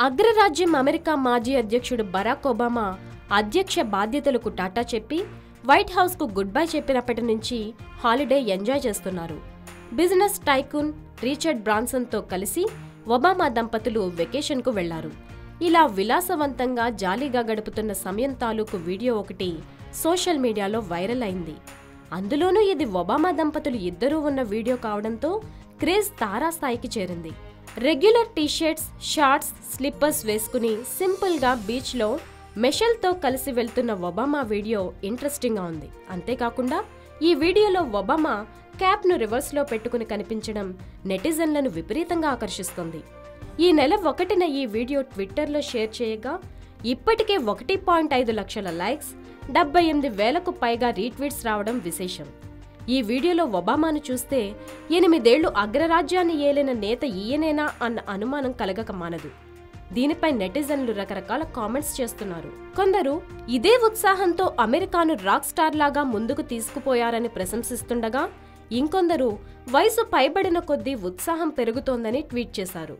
అగ్రరాజ్యం అమెరికా మాజీ అధ్యక్షుడు బరాక్ ఒబామా అధ్యక్ష బాధ్యతలకు టాటా చెప్పి వైట్ హౌస్కు గుడ్ బై చెప్పినప్పటి నుంచి హాలిడే ఎంజాయ్ చేస్తున్నారు. బిజినెస్ టైకూన్ రిచర్డ్ బ్రాన్సన్తో కలిసి ఒబామా దంపతులు వెకేషన్కు వెళ్లారు. ఇలా విలాసవంతంగా జాలీగా గడుపుతున్న సమయం తాలూకు వీడియో ఒకటి సోషల్ మీడియాలో వైరల్ అయింది. అందులోనూ ఇది ఒబామా దంపతులు ఇద్దరూ ఉన్న వీడియో కావడంతో క్రేజ్ తారాస్థాయికి చేరింది. రెగ్యులర్ టీషర్ట్స్, షార్ట్స్, స్లిప్పర్స్ వేసుకుని సింపుల్గా బీచ్లో మెషల్తో కలిసి వెళ్తున్న ఒబామా వీడియో ఇంట్రెస్టింగ్గా ఉంది. అంతేకాకుండా ఈ వీడియోలో ఒబామా క్యాప్ను రివర్స్లో పెట్టుకుని కనిపించడం నెటిజన్లను విపరీతంగా ఆకర్షిస్తుంది. ఈ నెల 1న ఈ వీడియో ట్విట్టర్లో షేర్ చేయగా ఇప్పటికే 1.5 లక్షల లైక్స్, 78,000కు పైగా రీట్వీట్స్ రావడం విశేషం. ఈ వీడియోలో ఒబామాను చూస్తే 8 ఏళ్లు అగ్రరాజ్యాన్ని ఏలిన నేత ఈయనేనా అన్న అనుమానం కలగక మానదు. దీనిపై నెటిజన్లు రకరకాల కామెంట్స్ చేస్తున్నారు. కొందరు ఇదే ఉత్సాహంతో అమెరికాను రాక్ స్టార్ లాగా ముందుకు తీసుకుపోయారని ప్రశంసిస్తుండగా, ఇంకొందరు వయసు పైబడిన కొద్దీ ఉత్సాహం పెరుగుతోందని ట్వీట్ చేశారు.